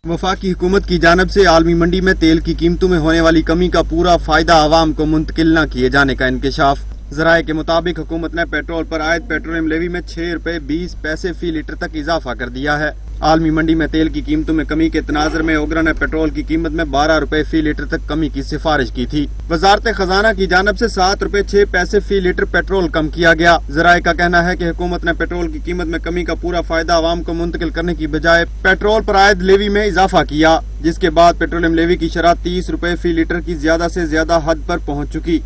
वफाकी हुकूमत की जानिब से आलमी मंडी में तेल की कीमतों में होने वाली कमी का पूरा फायदा आवाम को मुंतकिल न किए जाने का इंकशाफ। ज़राए के मुताबिक हुकूमत ने पेट्रोल पर आयद पेट्रोलियम लेवी में 6 रुपए 20 पैसे फी लीटर तक इजाफा कर दिया है। आलमी मंडी में तेल की कीमतों में कमी के तनाजर में ओगरा ने पेट्रोल की कीमत में 12 रुपए फी लीटर तक कमी की सिफारिश की थी। वजारत खजाना की जानिब से 7 रुपए 6 पैसे फी लीटर पेट्रोल कम किया गया। ज़राए का कहना है कि हुकूमत ने पेट्रोल की कीमत में कमी का पूरा फायदा आवाम को मुंतकिल करने की बजाय पेट्रोल पर आयद लेवी में इजाफा किया, जिसके बाद पेट्रोलियम लेवी की शरह 30 रुपए फी लीटर की ज्यादा से ज्यादा हद पर पहुँच चुकी।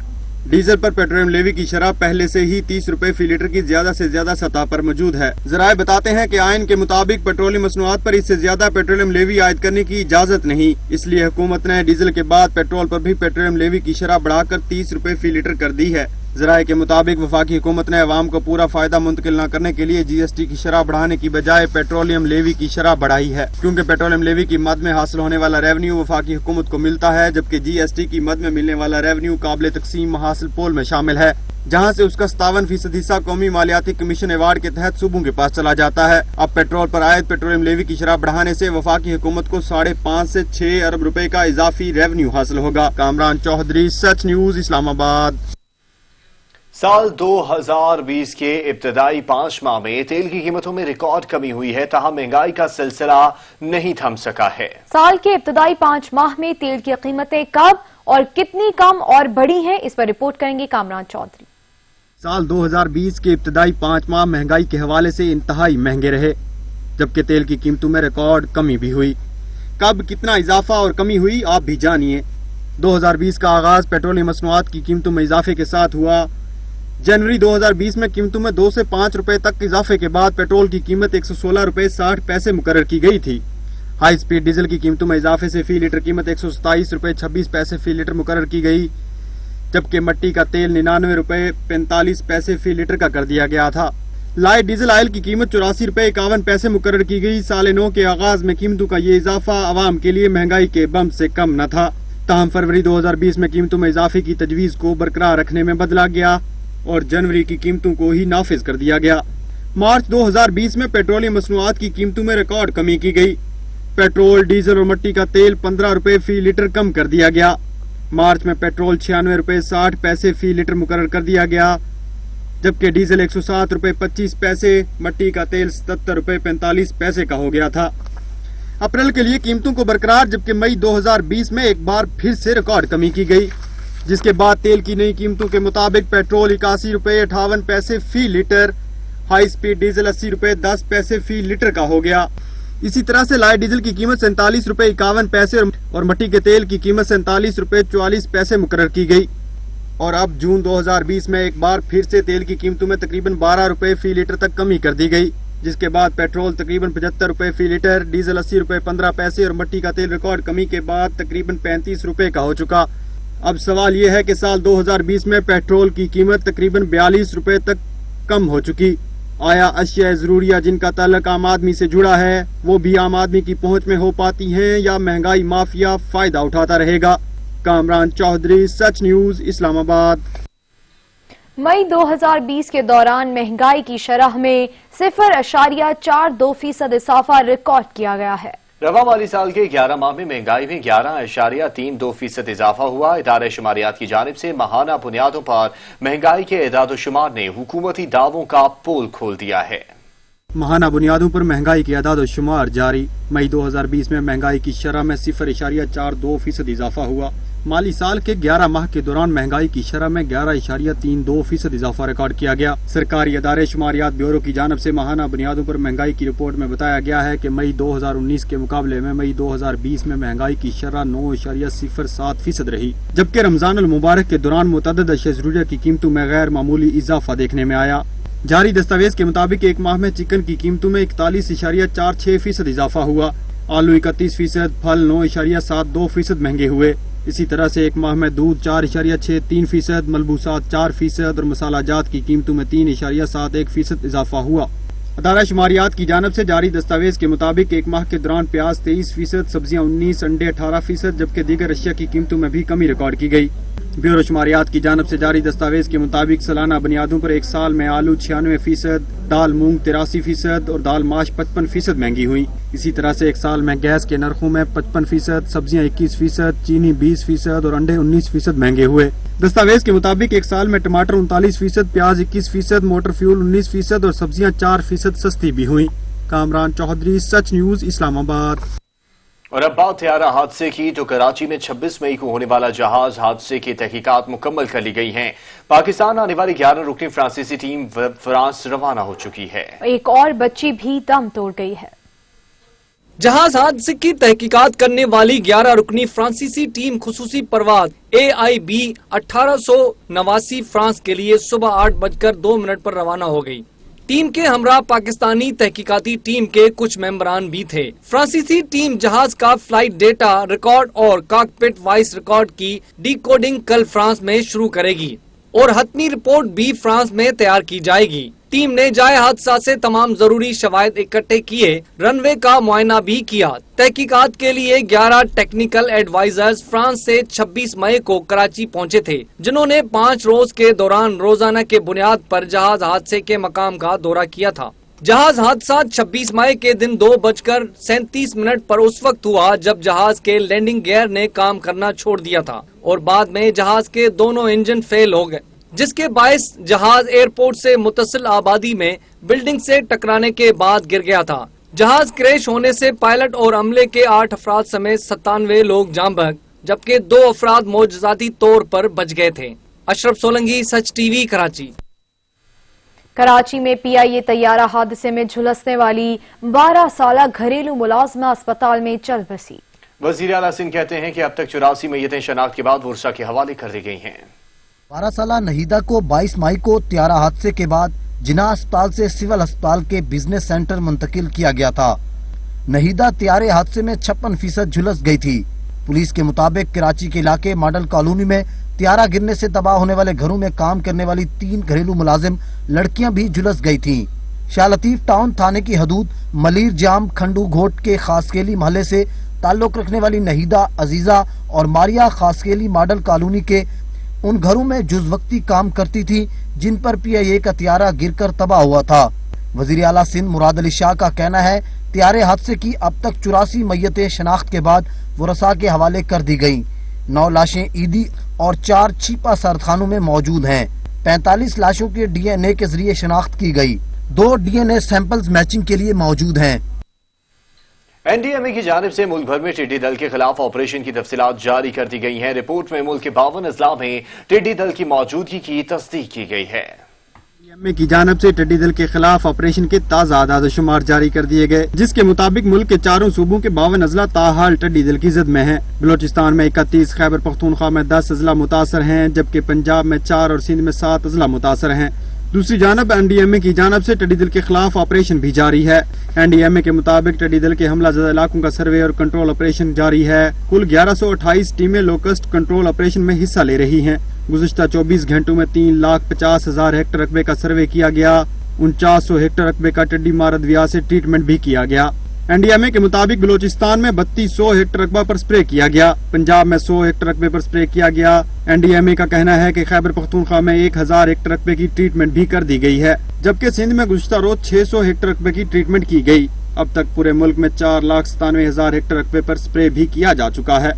डीजल पर पेट्रोलियम लेवी की शरह पहले से ही 30 रुपए फी लीटर की ज्यादा से ज्यादा सतह पर मौजूद है। ज़राए बताते हैं कि आइन के मुताबिक पेट्रोलियम मसनूआत पर इससे ज्यादा पेट्रोलियम लेवी आयद करने की इजाजत नहीं, इसलिए हुकूमत ने डीजल के बाद पेट्रोल पर भी पेट्रोलियम लेवी की शरह बढ़ाकर 30 रुपए फी लीटर कर दी है। ज़राए के मुताबिक वफाकी हुकूमत ने अवाम को पूरा फायदा मुंतकिल न करने के लिए GST की शरह बढ़ाने की बजाय पेट्रोलियम लेवी की शरह बढ़ाई है, क्योंकि पेट्रोलियम लेवी की मद में हासिल होने वाला रेवेन्यू वफाकी हुकूमत को मिलता है, जबकि GST की मद में मिलने वाला रेवेन्यू काबिल तकसीम हासिल पोल में शामिल है, जहाँ से उसका 57% हिस्सा कौमी मालियाती कमीशन अवार्ड के तहत सूबों के पास चला जाता है। अब पेट्रोल पर आयद पेट्रोलियम लेवी की शरह बढ़ाने से वफाकी हुकूमत को 5.5 से 6 अरब रुपए का इजाफी रेवेन्यू हासिल होगा। कामरान चौधरी, सच न्यूज, इस्लामाबाद। साल 2020 के इब्तदाई 5 माह में तेल की कीमतों में रिकॉर्ड कमी हुई है, ताहम महंगाई का सिलसिला नहीं थम सका है। साल के इब्तदाई 5 माह में तेल की कीमतें कब और कितनी कम और बढ़ी हैं, इस पर रिपोर्ट करेंगे कामरान चौधरी। साल 2020 के इब्तदाई 5 माह महंगाई के हवाले से इंतहाई महंगे रहे, जबकि तेल की कीमतों में रिकॉर्ड कमी भी हुई। कब कितना इजाफा और कमी हुई आप भी जानिए। 2020 का आगाज पेट्रोलियम मसनूआत की कीमतों में इजाफे के साथ हुआ। जनवरी 2020 में कीमतों में 2 से 5 रुपए तक इजाफे के बाद पेट्रोल की कीमत 116 रुपए 60 पैसे मुकर्रर की गई थी। हाई स्पीड डीजल की कीमतों में इजाफे से फी लीटर कीमत 127 रुपए 26 पैसे फी लीटर मुकर्रर की गई, जबकि मट्टी का तेल 99 रुपए 45 पैसे फी लीटर का कर दिया गया था। लाइट डीजल ऑयल की कीमत 84 रुपए 51 पैसे मुकर्रर की गई। साल 9 के आगाज में कीमतों का ये इजाफा आवाम के लिए महंगाई के बम से कम न था। ताहम फरवरी 2020 में कीमतों में इजाफे की तजवीज को बरकरार रखने में बदला गया और जनवरी की कीमतों को ही नाफिज कर दिया गया। मार्च 2020 में पेट्रोलियम मसनूआत की कीमतों में रिकॉर्ड कमी की गई। पेट्रोल, डीजल और मट्टी का तेल 15 रुपए फी लीटर कम कर दिया गया। मार्च में पेट्रोल 96 रुपए 60 पैसे फी लीटर मुकर्रर कर दिया गया, जबकि डीजल 107 रुपए 25 पैसे, मट्टी का तेल 77 रुपए 45 पैसे का हो गया था। अप्रैल के लिए कीमतों को बरकरार, जबकि मई 2020 में एक बार फिर से रिकॉर्ड कमी की गई, जिसके बाद तेल की नई कीमतों के मुताबिक पेट्रोल 81 रुपए 58 पैसे फी लीटर, हाई स्पीड डीजल 80 रुपए 10 पैसे फी लीटर का हो गया। इसी तरह से लाइट डीजल की कीमत 47 रुपए 51 पैसे और मट्टी के तेल की कीमत 47 रुपए 44 पैसे मुकर्रर की गई। और अब जून 2020 में एक बार फिर से तेल की कीमतों में तकरीबन 12 रुपए फी लीटर तक कमी कर दी गई, जिसके बाद पेट्रोल तकरीबन 75 रुपए फी लीटर, डीजल 80 रुपए 15 पैसे और मट्टी का तेल रिकॉर्ड कमी के बाद तकरीबन 35 रुपए का हो चुका। अब सवाल यह है कि साल 2020 में पेट्रोल की कीमत तकरीबन 42 रुपए तक कम हो चुकी। आया अशिया जरूरिया जिनका ताल्लुक आम आदमी से जुड़ा है वो भी आम आदमी की पहुंच में हो पाती हैं, या महंगाई माफिया फायदा उठाता रहेगा? कामरान चौधरी, सच न्यूज, इस्लामाबाद। मई 2020 के दौरान महंगाई की शरह में 0.42% इजाफा रिकॉर्ड किया गया है। रवा माली साल के 11 माह में महंगाई में 11.32% इजाफा हुआ। इदारे शुमारियात की जानिब से माहाना बुनियादों पर महंगाई के एदाद शुमार ने हुकूमती दावों का पोल खोल दिया है। माहाना बुनियादों पर महंगाई के एदाद शुमार जारी। मई 2020 में महंगाई की शरह में 0.42% इजाफा हुआ। माली साल के 11 माह के दौरान महंगाई की शरह में 11.32% इजाफा रिकॉर्ड किया गया। सरकारी अदारे शुमारियात ब्यूरो की जानिब से माहाना बुनियादों पर महंगाई की रिपोर्ट में बताया गया है कि मई 2019 के मुकाबले में मई 2020 में महंगाई की शरह 9.07% रही, जबकि रमजान अल मुबारक के दौरान मुतअद्दिद अशिया ज़रूरिया की कीमतों में गैर मामूली इजाफा देखने में आया। जारी दस्तावेज के मुताबिक एक माह में चिकन की कीमतों में 41.46% इजाफा हुआ। आलू 31%, फल 9.72% महंगे हुए। इसी तरह से एक माह में दूध 4.63%, मलबूसात 4% और मसाला जात की कीमतों में 3.71% इजाफा हुआ। अदारा शुमारियात की जानिब से जारी दस्तावेज के मुताबिक एक माह के दौरान प्याज 23%, सब्जियां 19%, अंडे 18%, जबकि दीगर अशिया की कीमतों में भी कमी रिकॉर्ड की गई। ब्यूरो शुमारियात की जानिब से जारी दस्तावेज के मुताबिक सालाना बुनियादों पर एक साल में आलू 96%, दाल मूंग 83% और दाल माश 55% महंगी हुई। इसी तरह से एक साल में गैस के नरखों में 55%, सब्जियां 21%, चीनी 20% और अंडे 19% महंगे हुए। दस्तावेज के मुताबिक एक साल में टमाटर 39%, प्याज 21%, मोटर फ्यूल 19% और सब्जियां 4% सस्ती भी हुई। कामरान चौधरी, सच न्यूज, इस्लामाबाद। और अब बात त्यारा हादसे की, तो कराची में 26 मई को होने वाला जहाज हादसे की तहकीकात मुकम्मल कर ली गई हैं। पाकिस्तान आने वाली 11 रुकनी फ्रांसीसी टीम फ्रांस रवाना हो चुकी है। एक और बच्ची भी दम तोड़ गई है। जहाज हादसे की तहकीकात करने वाली 11 रुकनी फ्रांसीसी टीम खुसूसी परवाज AIB 1889 फ्रांस के लिए सुबह 8:02 पर रवाना हो गई। टीम के हमरा पाकिस्तानी तहकीकाती टीम के कुछ मेंबरान भी थे। फ्रांसीसी टीम जहाज का फ्लाइट डेटा रिकॉर्ड और कॉकपिट वॉइस रिकॉर्ड की डिकोडिंग कल फ्रांस में शुरू करेगी और हतमी रिपोर्ट भी फ्रांस में तैयार की जाएगी। टीम ने जाए हादसा से तमाम जरूरी शवाहिद इकट्ठे किए, रनवे का मुआयना भी किया। तहकीकात के लिए 11 टेक्निकल एडवाइजर्स फ्रांस से 26 मई को कराची पहुंचे थे, जिन्होंने 5 रोज के दौरान रोजाना के बुनियाद पर जहाज हादसे के मकाम का दौरा किया था। जहाज हादसा 26 मई के दिन 2:37 पर उस वक्त हुआ जब जहाज के लैंडिंग गियर ने काम करना छोड़ दिया था और बाद में जहाज के दोनों इंजन फेल हो गए, जिसके बायस जहाज एयरपोर्ट से मुतसिल आबादी में बिल्डिंग से टकराने के बाद गिर गया था। जहाज क्रैश होने से पायलट और अमले के 8 अफराद समेत 97 लोग जान बहक, जबकि 2 अफराद मौजूदाती तौर पर बच गए थे। अशरफ सोलंकी, सच टीवी, कराची। कराची में PIA तैयारा हादसे में झुलसने वाली 12 साला घरेलू मुलाजमा अस्पताल में चल बसी। वजीर आला सिंध कहते हैं कि अब तक 84 मैयतें शनाख्त के बाद वर्षा के हवाले कर दी गई हैं। 12 साला नहीदा को 22 मई को त्यारा हादसे के बाद जिना अस्पताल से सिविल अस्पताल के बिजनेस सेंटर मुंतकिल किया गया था। नहीदा त्यारे हादसे में 56% झुलस गई थी। पुलिस के मुताबिक कराची के इलाके मॉडल कॉलोनी में त्यारा गिरने से तबाह होने वाले घरों में काम करने वाली 3 घरेलू मुलाजिम लड़कियां भी झुलस गई थीं। शाह लतीफ टाउन थाने की हदूद मलीर जाम खंडू घोट के खासकेली महल्ले से ताल्लुक रखने वाली नहीदा, अजीजा और मारिया खासकेली मॉडल कॉलोनी के उन घरों में जुज़वक्ती काम करती थी जिन पर PIA का त्यारा गिरकर तबाह हुआ था। वजीर आला सिंध मुराद अली शाह का कहना है त्यारे हादसे की अब तक 84 मैयतें शनाख्त के बाद वरसा के हवाले कर दी गयी। 9 लाशें ईदी और 4 छिपा सरखानों में मौजूद हैं। 45 लाशों के DNA के जरिए शनाख्त की गई। 2 DNA सैंपल्स मैचिंग के लिए मौजूद हैं। NDMA की जानिब से मुल्क भर में टिड्डी दल के खिलाफ ऑपरेशन की तफसीलात जारी कर दी गई हैं। रिपोर्ट में मुल्क के 52 अजला में टिड्डी दल की मौजूदगी की तस्दीक की गई है। NDMA की जानिब से टिड्डी दल के खिलाफ ऑपरेशन के ताज़ा आदाद शुमार जारी कर दिए गए, जिसके मुताबिक मुल्क के 4 सूबों के 52 अजला ताहाल टिड्डी दल की जद में हैं। बलोचिस्तान में 31, खैबर पख्तूनख्वा में 10 अजला मुतासर हैं, जबकि पंजाब में 4 और सिंध में 7 अजला मुतासर हैं। दूसरी जानब NDMA की जानब से टिड्डी दल के खिलाफ ऑपरेशन भी जारी है। NDMA के मुताबिक टिड्डी दल के हमला ज़दा इलाकों का सर्वे और कंट्रोल ऑपरेशन जारी है। कुल 1128 टीमें लोकस्ट कंट्रोल ऑपरेशन में हिस्सा ले रही हैं। गुज़िश्ता 24 घंटों में 3,50,000 हेक्टर रकबे का सर्वे किया गया। 4900 हेक्टर रकबे का टिड्डी मारद विया से ट्रीटमेंट भी किया गया। NDMA के मुताबिक बलोचिस्तान में 3200 हेक्टर रकबा पर स्प्रे किया गया। पंजाब में 100 हेक्टर रकबे पर स्प्रे किया गया। NDMA का कहना है कि खैबर पख्तूनख्वा में 1000 हेक्टर रकबे की ट्रीटमेंट भी कर दी गई है, जबकि सिंध में गुज़िश्ता रोज 600 हेक्टर रकबे की ट्रीटमेंट की गई। अब तक पूरे मुल्क में 4,97,000 हेक्टर रकबे पर स्प्रे भी किया जा चुका है।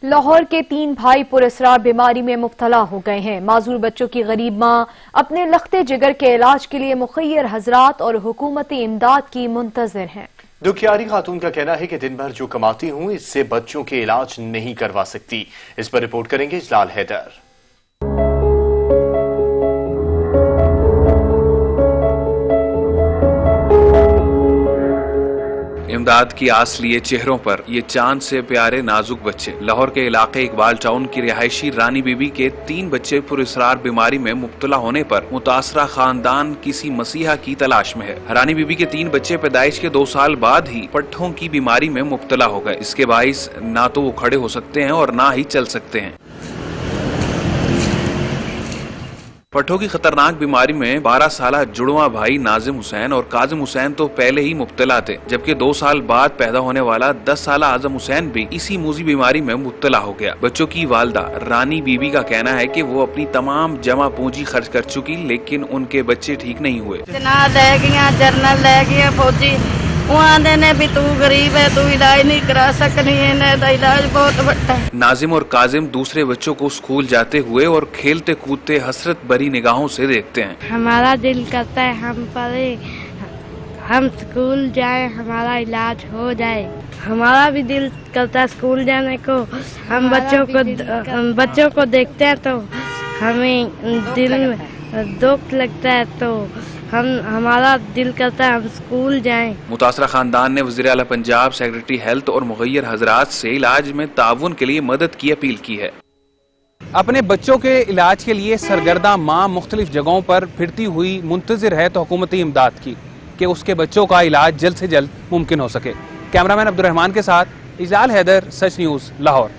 लाहौर के 3 भाई पुरअसरार बीमारी में मुब्तला हो गए हैं। माजूर बच्चों की गरीब माँ अपने लख्ते जिगर के इलाज के लिए मुखय्यर हजरात और हुकूमती इमदाद की मुंतजर हैं। दुखियारी खातून का कहना है कि दिन भर जो कमाती हूँ इससे बच्चों के इलाज नहीं करवा सकती। इस पर रिपोर्ट करेंगे इजलाल हैदर। ये امداد کی آس لیے چہروں پر یہ چاند سے پیارے نازک بچے۔ لاہور کے علاقے اقبال ٹاؤن کی رہائشی رانی بی بی کے 3 بچے پراسرار بیماری میں مبتلا ہونے پر متاثرہ خاندان کسی مسیحا کی تلاش میں ہے۔ رانی بی بی کے 3 بچے پیدائش کے 2 سال بعد ہی پٹھوں کی بیماری میں مبتلا ہو گئے۔ اس کے باعث نہ تو وہ کھڑے ہو سکتے ہیں اور نہ ہی چل سکتے ہیں۔ پٹھوں کی خطرناک بیماری میں 12 سالہ جڑواں بھائی ناظم حسین اور کاظم حسین تو پہلے ہی مبتلا تھے، جبکہ 2 سال بعد پیدا ہونے والا 10 سالہ اعظم حسین بھی اسی موذی بیماری میں مبتلا ہو گیا۔ بچوں کی والدہ رانی بی بی کا کہنا ہے کہ وہ اپنی تمام جمع پونجی خرچ کر چکی، لیکن ان کے بچے ٹھیک نہیں ہوئے۔ لے گیا جرنل لے گیا فوجی، وہاں نے بھی تو غریب ہے، تو علاج نہیں کرا سکنی ہے، علاج بہت بڑا ہے۔ ناظم اور کاظم دوسرے بچوں کو اسکول جاتے ہوئے اور کھیلتے کودتے حسرت بھری نگاہوں سے دیکھتے ہیں۔ ہمارا دل کرتا ہے ہم پڑھیں، ہم اسکول جائیں، ہمارا علاج ہو جائے۔ ہمارا بھی دل کرتا ہے اسکول جانے کو، ہم بچوں کو دیکھتے ہیں تو ہمیں دل میں دکھ لگتا ہے، تو ہمارا دل کرتا ہے ہم اسکول جائیں۔ متاثرہ خاندان نے وزیر اعلیٰ پنجاب، سیکریٹری ہیلتھ اور مغیر حضرات سے علاج میں تعاون کے لیے مدد کی اپیل کی ہے۔ اپنے بچوں کے علاج کے لیے سرگردہ ماں مختلف جگہوں پر پھرتی ہوئی منتظر ہے تو حکومتی امداد کی کہ اس کے بچوں کا علاج جلد سے جلد ممکن ہو سکے۔ کیمرامین عبدالرحمان کے ساتھ اجلال حیدر، سچ نیوز، لاہور۔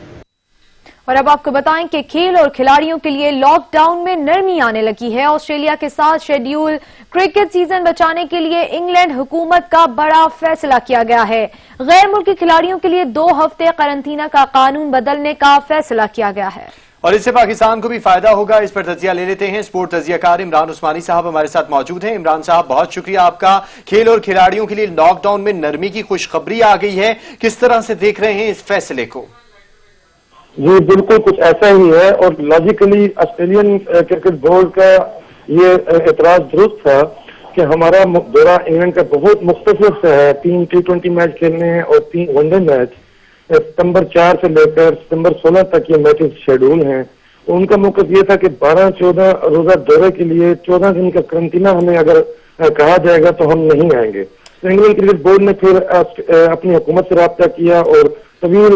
اور اب آپ کو بتائیں کہ کھیل اور کھلاڑیوں کے لیے لاک ڈاؤن میں نرمی آنے لگی ہے۔ آسٹریلیا کے ساتھ شیڈیول کرکٹ سیزن بچانے کے لیے انگلینڈ حکومت کا بڑا فیصلہ کیا گیا ہے۔ غیر ملکی کھلاڑیوں کے لیے 2 ہفتے قرنطینہ کا قانون بدلنے کا فیصلہ کیا گیا ہے، اور اس سے پاکستان کو بھی فائدہ ہوگا۔ اس پر تجزیہ لے لیتے ہیں۔ اسپورٹ تجزیہ کار عمران عثمانی صاحب ہمارے ساتھ موجود ہیں۔ عمران صاحب، بہت شکریہ آپ کا۔ کھیل اور کھلاڑیوں کے لیے لاک ڈاؤن میں نرمی کی خوشخبری آ گئی ہے، کس طرح سے دیکھ رہے ہیں اس فیصلے کو؟ جی بالکل کچھ ایسا ہی ہے، اور لاجیکلی آسٹریلین کرکٹ بورڈ کا یہ اعتراض درست تھا کہ ہمارا دورہ انگلینڈ کا بہت مختصر سا ہے، 3 T20 میچ کھیلنے ہیں اور 3 ون ڈے میچ۔ ستمبر 4 سے لے کر ستمبر 16 تک یہ میچز شیڈول ہیں۔ ان کا موقف یہ تھا کہ 12-14 روزہ دورے کے لیے 14 دن کا قرنطینہ ہمیں اگر کہا جائے گا تو ہم نہیں آئیں گے۔ تو انگلینڈ کرکٹ بورڈ نے پھر اپنی حکومت سے رابطہ کیا اور طویل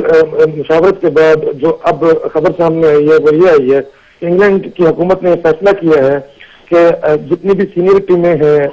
مشاورت کے بعد جو اب خبر سامنے آئی ہے وہ یہ آئی ہے کہ انگلینڈ کی حکومت نے فیصلہ کیا ہے کہ جتنی بھی سینئر ٹیمیں ہیں،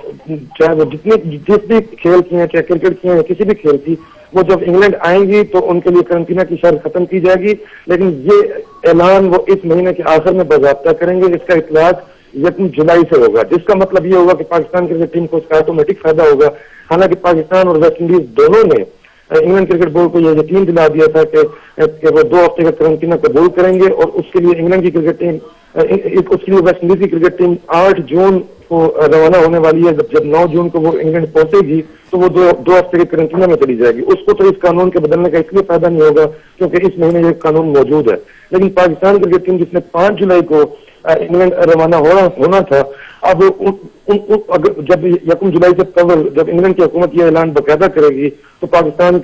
چاہے وہ جس بھی کھیل کی ہیں، چاہے کرکٹ کی ہیں یا کسی بھی کھیل کی، وہ جب انگلینڈ آئیں گی تو ان کے لیے قرنطینہ کی شرط ختم کی جائے گی، لیکن یہ اعلان وہ اس مہینے کے آخر میں باضابطہ کریں گے۔ اس کا اطلاق 1 جولائی سے ہوگا، جس کا مطلب یہ ہوگا کہ پاکستان کرکٹ ٹیم کو اس کا آٹومیٹک فائدہ ہوگا۔ حالانکہ پاکستان اور ویسٹ انڈیز دونوں نے انگلینڈ کرکٹ بورڈ کو یہ یقین دلا دیا تھا کہ وہ 2 ہفتے کا قرنطینہ قبول کریں گے، اور اس کے لیے انگلینڈ کی کرکٹ ٹیم، اس کے لیے ویسٹ انڈیز کی کرکٹ ٹیم 8 جون کو روانہ ہونے والی ہے۔ جب 9 جون کو وہ انگلینڈ پہنچے گی تو وہ 2 ہفتے کے قرنطینہ میں چلی جائے گی۔ اس کو تو اس قانون کے بدلنے کا اس لیے فائدہ نہیں ہوگا کیونکہ اس مہینے یہ قانون موجود ہے، لیکن پاکستان کرکٹ ٹیم جس نے 5 جولائی کو انگلینڈ روانہ ہونا تھا، اب جب 1 جولائی سے قبل جب انگلینڈ کی حکومت یہ اعلان باقاعدہ کرے گی تو پاکستان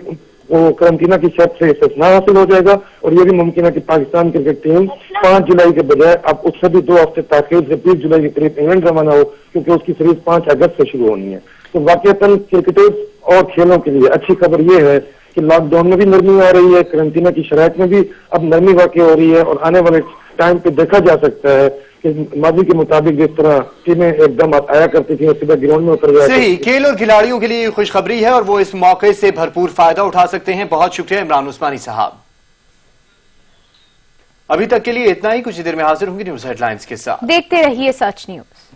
کو قرنطینہ کی شرط سے استثنا حاصل ہو جائے گا، اور یہ بھی ممکن ہے کہ پاکستان کرکٹ ٹیم 5 جولائی کے بجائے اب اس سے بھی 2 ہفتے تاخیر سے 20 جولائی کے قریب انگلینڈ روانہ ہو، کیونکہ اس کی سیریز 5 اگست سے شروع ہونی ہے۔ تو واقعتاً کرکٹرز اور کھیلوں کے لیے اچھی خبر یہ ہے کہ لاک ڈاؤن میں بھی نرمی آ رہی ہے، قرنطینہ کی شرائط میں بھی اب نرمی واقع ہو رہی ہے، اور آنے والے ٹائم پہ دیکھا جا سکتا ہے کہ ماضی کے مطابق جس طرح ٹیمیں ایک دم آیا کرتی تھیں سیدھا گراؤنڈ میں اتر جایا کرتی صحیح، کھیل اور کھلاڑیوں کے لیے خوشخبری ہے اور وہ اس موقع سے بھرپور فائدہ اٹھا سکتے ہیں۔ بہت شکریہ عمران عثمانی صاحب۔ ابھی تک کے لیے اتنا ہی، کچھ دیر میں حاضر ہوں گی نیوز ہیڈ لائنز کے ساتھ۔ دیکھتے رہیے سچ نیوز۔